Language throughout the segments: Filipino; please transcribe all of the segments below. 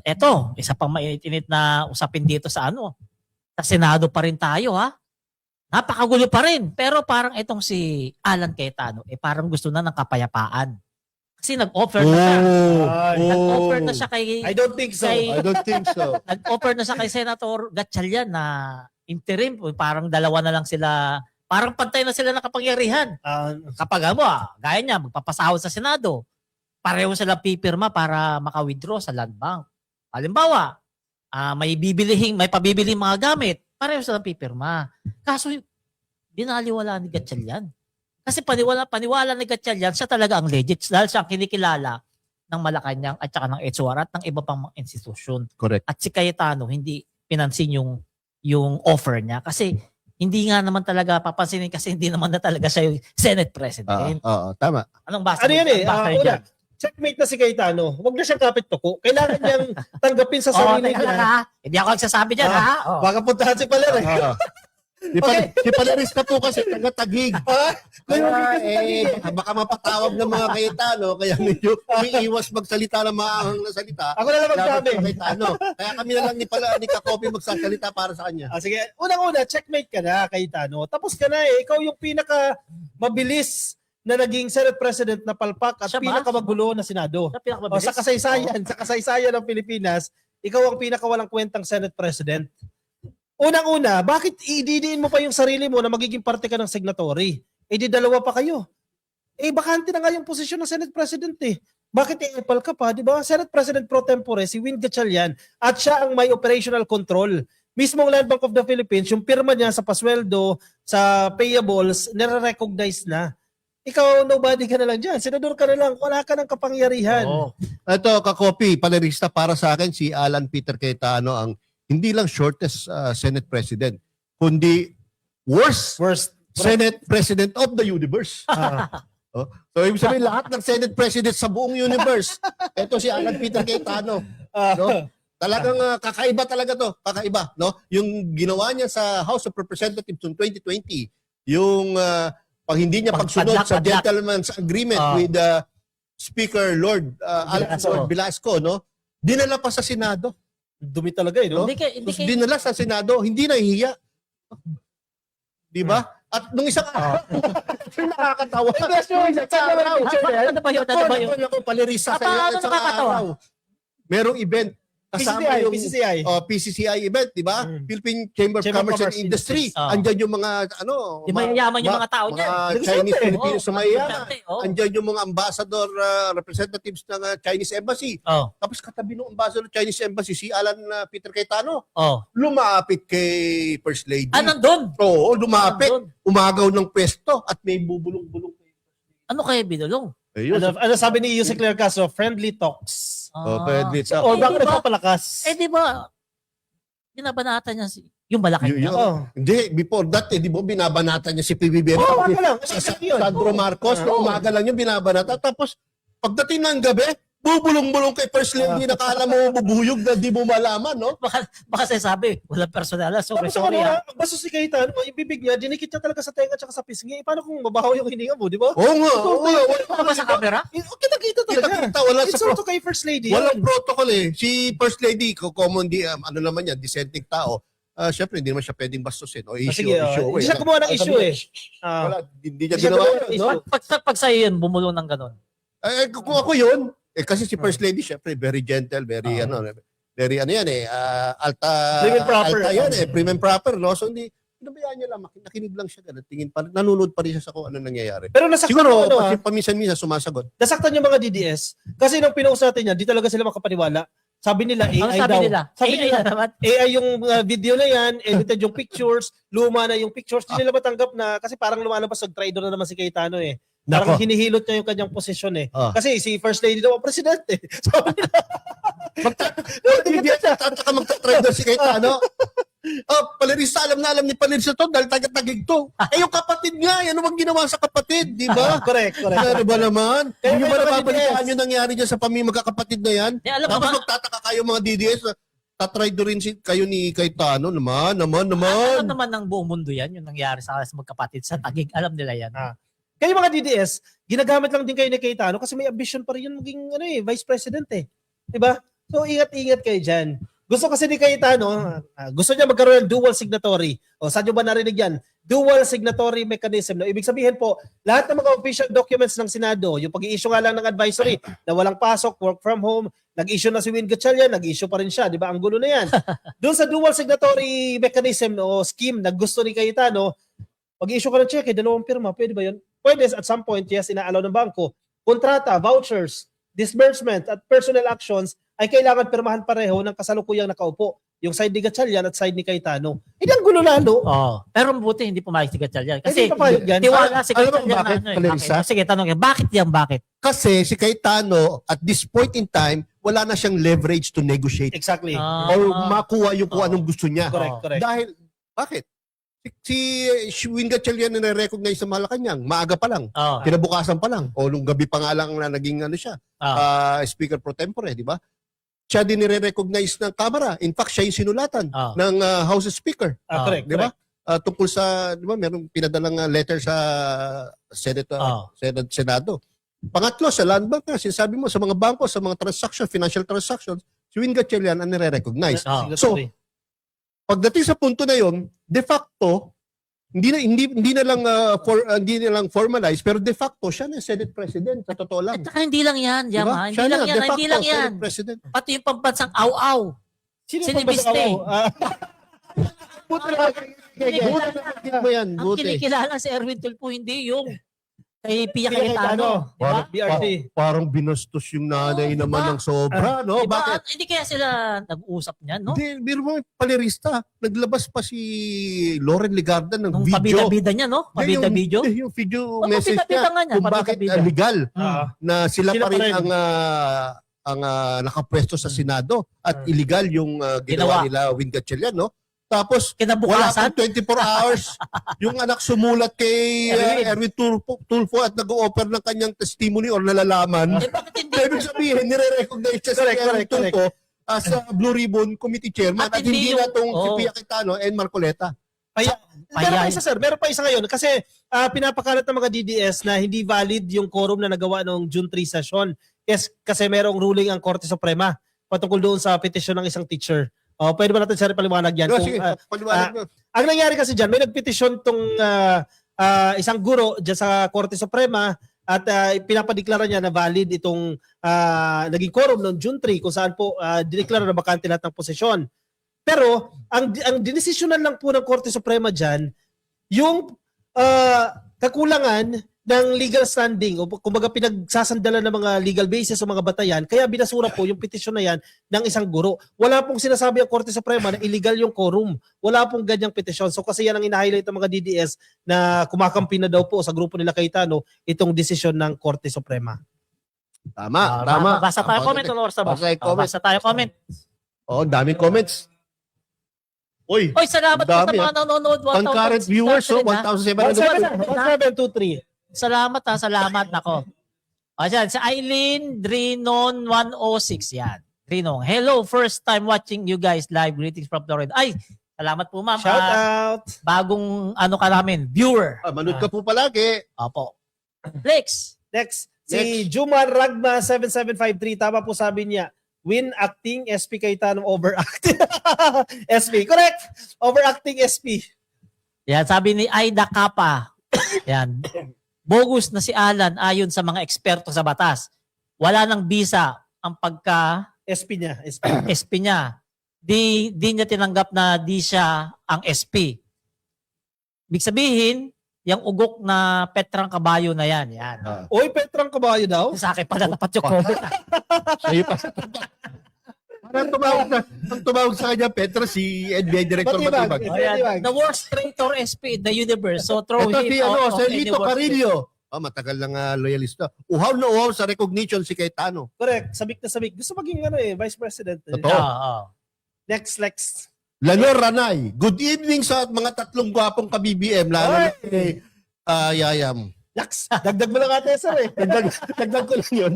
eto, isa pang mainit-init na usapin dito sa sa Senado pa rin tayo ha. Napakagulo pa rin. Pero parang itong si Alan Cayetano, parang gusto na ng kapayapaan. Kasi nag-offer na siya. Nag-offer na siya kay... I don't think so. I don't think so. Nag-offer na siya kay Senator Gatchalian na interim. Parang dalawa na lang sila. Parang pantay na sila ng kapangyarihan. Kapag gaya niya, magpapasahod sa Senado. Pareho sila pipirma para maka-withdraw sa land bank. Halimbawa, may pabibiling mga gamit. Pareho sila pipirma. Kaso, binaliwala ni Gatchalian. Kasi paniwala ni Gatchalian, siya talaga ang legit dahil siya ang kinikilala ng Malacanang at saka ng Etsuara at ng iba pang mga institusyon. Correct. At si Cayetano, hindi pinansin yung offer niya kasi hindi nga naman talaga papansinin kasi hindi naman na talaga siya yung Senate President. Tama. Anong basa? Ano yan una, checkmate na si Cayetano. Huwag na siyang kapit tuko. Kailangan niyang tanggapin sa sarili niya. Hindi ako nagsasabi dyan ha. Baka puntahan si Paler eh. Si Palerista po kasi taga-Tagig. Baka mapatawag ng mga Cayetano, kaya medyo umiiwas magsalita ng maahang na salita. Ako na lang magsabi. Kaya kami na lang ni Kakopi magsasalita para sa kanya. Sige, unang-una, checkmate ka na, Cayetano. Tapos ka na eh. Ikaw yung pinaka mabilis na naging Senate President na palpak at pinakamagulo na Senado. Sa kasaysayan ng Pilipinas, ikaw ang pinakawalang kwentang Senate President. Unang-una, bakit ididiin mo pa yung sarili mo na magiging parte ka ng signatory? Di dalawa pa kayo. Bakante na nga yung posisyon ng Senate President eh. Bakit i-epal ka pa, di ba? Senate President pro tempore, si Win Gatchalian, at siya ang may operational control. Mismong Land Bank of the Philippines, yung pirma niya sa pasweldo, sa payables, nire-recognize na. Ikaw, nobody ka na lang dyan. Senador ka na lang. Wala ka ng kapangyarihan. Ito, Kakopi, Palerista, para sa akin, si Alan Peter Cayetano ang hindi lang shortest Senate President, kundi worst Senate President of the universe. So, ibig sabihin, lahat ng Senate President sa buong universe, ito si Alan Peter Cayetano. No? Talagang kakaiba talaga to. Kakaiba. No? Yung ginawa niya sa House of Representatives noong 2020, yung pag hindi niya pagsunod sa gentleman's agreement with Speaker Lord Velasco, no? Dinala pa sa Senado. Dumi talaga eh, no? Hindi dinala sa Senado, hindi nahihiya. Di ba? At nung isang araw, nakakatawa. Ano ba yun? Palerista sa isang araw. Merong event. Kasama yung PCCI event, di ba? Philippine Chamber of Commerce and Industry. Andyan yung mga mayayaman yung mga tao dyan. Mga Chinese Filipinos sa mayayaman. Andyan yung mga ambassador representatives ng Chinese Embassy. Tapos katabi ng ambassador ng Chinese Embassy, si Alan Peter Cayetano. Lumapit kay First Lady. Nandun? Oo, lumapit. Umagaw ng pwesto at may bubulong-bulong. Ano kaya binulong? Ano sabi ni Yusek Claire Castro? Friendly talks. Friendly talks. O bakit nagpapalakas? Di ba, binabanatan niya yung Malacanang. Hindi, before that, di ba binabanatan niya si PBBM? Sandro Marcos, umaga lang yung binabanatan. Tapos, pagdating ng gabi, bubulong-bulong kay First Lady, nakala mo bubuyog na di mo malaman, no? Baka sabi, walang personal. Sorry. Basta si Cayetano, yung bibig niya, dinikit niya talaga sa tenga at sa pisngi. Paano kung mabaho yung hininga mo, di ba? Oo nga. Wala ba sa camera? Kita talaga. Wala It's also kay First Lady. Walang protocol eh. Si First Lady, common ano naman yan, dissenting tao. Siyempre, hindi naman siya pwedeng bastusin. O issue. Hindi siya gumawa ng issue eh. Wala, hindi niya ginawa. Pag sa'yo yun, bumulong ng ganon. Kung ako yun, kasi si First Lady, syempre, very gentle, very very yan eh, prim and proper. Alta yan eh, prim and proper, no? So, pinabayaan niya lang, nakinig lang siya, tingin pa, nanonood pa rin siya sa kung ano nangyayari. Pero nasaktan siguro, paminsan-minsan sumasagot. Nasaktan yung mga DDS, kasi nung pinost natin yan, di talaga sila makapaniwala. Sabi nila, AI daw. Sabi nila, AI yung video na yan, edited yung pictures, luma na yung pictures, di nila matanggap na, kasi parang lumalabas, nag-traitor na naman si Cayetano eh. Parang hinihilot niya yung kanyang posisyon eh. Kasi si First Lady daw ang presidente. Sabi nila. Magta-trader si Cayetano. Palerista, alam ni Palerista to dahil taga-Tagig to. Yung kapatid nga, ano bang ginawa sa kapatid, di ba? Correct. Ano ba naman? Hindi ba napapalitaan yung nangyari dyan sa magkakapatid na yan? Tapos magtataka kayo mga DDS, tatry do rin kayo ni Cayetano naman. Alam naman ng buong mundo yan, yung nangyari sa magkapatid sa Tagig. Alam nila yan. Kayo mga DDS, ginagamit lang din kayo ni Cayetano kasi may ambition pa rin yun maging Vice President eh. Diba? So ingat-ingat kayo dyan. Gusto kasi ni Cayetano, gusto niya magkaroon ng dual signatory. O saan nyo ba narinig yan? Dual signatory mechanism. No? Ibig sabihin po, lahat ng mga official documents ng Senado, yung pag-i-issue nga lang ng advisory na walang pasok, work from home, nag-issue na si Win Gatchalian, nag-issue pa rin siya. Di ba? Ang gulo na yan. Doon sa dual signatory mechanism o scheme na gusto ni Cayetano, pag-issue ka ng cheque, dalawang pirma, pwede ba yun? Pwede at some point, yes, inaalaw ng bangko. Kontrata, vouchers, disbursement at personnel actions ay kailangan pirmahan pareho ng kasalukuyang nakaupo. Yung side ni Gatchalian at side ni Cayetano. Ang gulo lalo. Pero mabuti hindi pumayag si Gatchalian. Kasi yan. tiwala si Alam mo Gatchalian bakit, na Clarissa? Sige, tanong yan. Bakit yan? Bakit? Kasi si Cayetano, at this point in time, wala na siyang leverage to negotiate Exactly. or makuha yung kung anong gusto niya. Correct. Dahil, bakit? Si Win Gatchalian na recognize sa Malacanang, maaga pa lang. Kinabukasan pa lang. O nung gabi pa nga lang na naging Speaker pro tempore, di ba? Siya din nire-recognize ng Kamara. In fact, siya yung sinulatan ng House Speaker. Correct. Di ba? Tungkol sa, di ba, merong pinadalang letter sa Senado. Pangatlo, sa land bank na, sinasabi mo, sa mga bangko, sa mga financial transactions, si Win Gatchalian ang nire-recognize. So, pagdating sa punto na yon, de facto, hindi na lang formalized, pero de facto siya na Senate President sa totoo lang. At saka hindi lang yan, Diba? Yama. Siya na, de facto, Hindi lang yan. Senate President. Pati yung pambansang aw-aw. Sinibiste. Buti na mo yan, Ang buti. kinikilala si Erwin Tulfo, hindi yung kay Pia Cayetano. Parang binastos yung nanay naman ng sobra, no? Diba? Bakit? Hindi kaya sila nag-uusap niyan, no? Hindi, biro mo, palirista. Naglabas pa si Lauren Ligarda ng Nung video. pabida-bida niya, no? Pabida video. Yung video Oh, message pabida-bida nga niya niya, kung bakit pabida-bida. legal na sila Sila pa rin pa rin. ang nakapwesto sa Senado at illegal yung ginawa nila Win Gatchalian, no? Tapos wala Kinabukasan. pang 24 hours yung anak sumulat kay Erwin Tulfo at nag-o-offer ng kanyang testimony or nalalaman. Bakit hindi? Ibig sabihin, nire-recognize siya si Erwin Tulfo as a Blue Ribbon Committee Chairman at hindi na itong si Pia Cayetano and Marcoleta. Meron pa isa, sir. Meron pa isa ngayon. Kasi pinapakalat ng mga DDS na hindi valid yung quorum na nagawa noong June 3 session. Yes, kasi merong ruling ang Korte Suprema patungkol doon sa petisyon ng isang teacher. Pwede ba natin, sir, paliwanag yan? Sige, paliwanag mo. Ang nangyari kasi dyan, may nagpetisyon tong isang guro dyan sa Korte Suprema at pinapadeklara niya na valid itong naging quorum noong June 3 kung saan po dineklara na bakante lahat ng posisyon. Pero ang dinesisyonan lang po ng Korte Suprema dyan, yung kakulangan ng legal standing o kumbaga pinagsasandalan ng mga legal basis o mga batayan, kaya binasura po yung petisyon na yan ng isang guro. Wala pong sinasabi ang Korte Suprema na illegal yung quorum. Wala pong ganyang petisyon. So kasi yan ang ina-highlight ng mga DDS na kumakampi na daw po sa grupo nila Cayetano itong desisyon ng Korte Suprema. Tama. Basta tayo comment, Lord. Basta tayo comment. Daming comments. Oy, Salamat po sa dami, mga nanonood. concurrent viewers, 1723. Salamat salamat nako. Ayan, si Eileen Drinon 106 yan. Drinong. Hello, first time watching you guys live. Greetings from Florida. Ay, salamat po, ma'am. Shout out. Bagong ka namin, viewer. manood ka po palagi. Opo. Next. Si Juman Ragma 7753, tama po sabi niya, Win acting SP Cayetano overacting. SP, correct. Overacting SP. Yan, sabi ni Aida Kapa. Yan. Bogus na si Alan ayon sa mga eksperto sa batas. Wala nang bisa ang pagka SP niya. SP niya. Di niya tinanggap na di siya ang SP. Ibig sabihin, yung ugok na Petrang Kabayo na yan. Yan. Oy, Petrang Kabayo daw. Sa akin pala tapat yung comment. Sa'yo pa. Parang tumawag sa kanya, Petra, si NBI Director Matibag. The worst traitor SP in the universe. So throw Ito him si, out of si any Lito worst Carillo. Matagal lang loyalista. Uhaw na uhaw sa recognition si Cayetano. Correct. Sabik na sabik. Gusto maging Vice President. Totoo. Next. Lanor Ranay. Good evening sa mga tatlong gwapong ka-BBM. Lalo na kay Yayam. Laks. Dagdag mo lang ate, sir eh. Dagdag ko lang yun.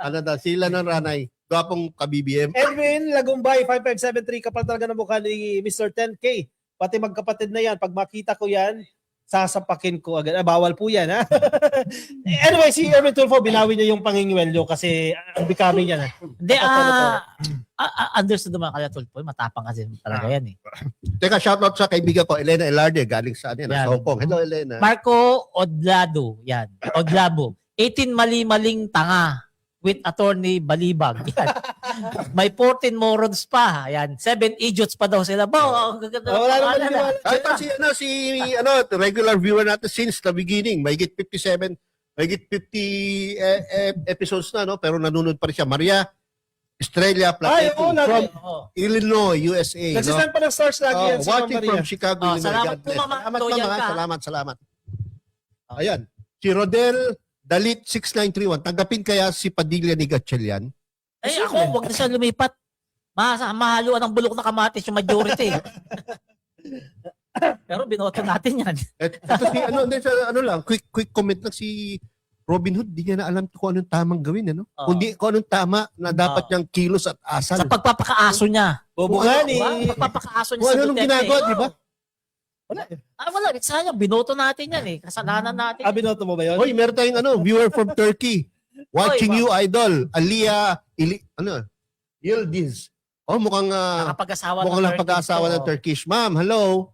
Ano daw, si Lanor Ranay. Gwapong ka-BBM. Edwin Lagumbay 5573, kapal talaga ng mukha ni Mr. 10K. Pati magkapatid na yan. Pag makita ko yan, sasapakin ko agad. Bawal po yan, ha? Anyway, si Erwin Tulfo, binawi niya yung pangingiwelyo kasi ang becoming yan. Hindi, understood naman kaya Tulfo, matapang kasi talaga yan eh. Teka, shoutout sa kaibigan ko, Elena Elarde, galing sa Yan. Hong Kong. Hello, Elena. Marco Odlado, yan. Odlabo. 18 mali-maling tanga with attorney Balibag. Yan. May 14 morons pa. Yan. 7 idiots pa daw sila. Wala naman niniwala. Ito si regular viewer natin since the beginning. Mahigit 50 episodes na, no? Pero nanonood pa rin siya. Maria Estrella Platetti from Illinois, USA. Nagsisend pa ng stars lagi yan si Ma'am Watching Maria. from Chicago, Illinois. Salamat God po, bless. Mama. Salamat po, Loyal mga. ka. Salamat. Ayan. Si Rodel Dalit 6931. Tanggapin kaya si Padilla ni Gatchalian? Eh ako, wag na siya lumipat. Mahaluan ng bulok na kamatis yung majority. Pero binoto natin yan. Ito si quick comment lang si Robin Hood, di niya na alam kung anong tamang gawin, ano? Kung anong tama na dapat niyang kilos at asal. Sa pagpapakaaso niya. Bubukan Pagpapakaaso niya Kung sa anong Duterte. ginagawa, di ba? Wala. Sayang, binoto natin yan eh. Kasalanan natin. Binoto mo ba yun? Hoy, meron tayong viewer from Turkey. Watching Oy, you, idol. Yildiz. Mukhang Nakapag-asawa lang pag-asawa ng Turkish. Ma'am, hello.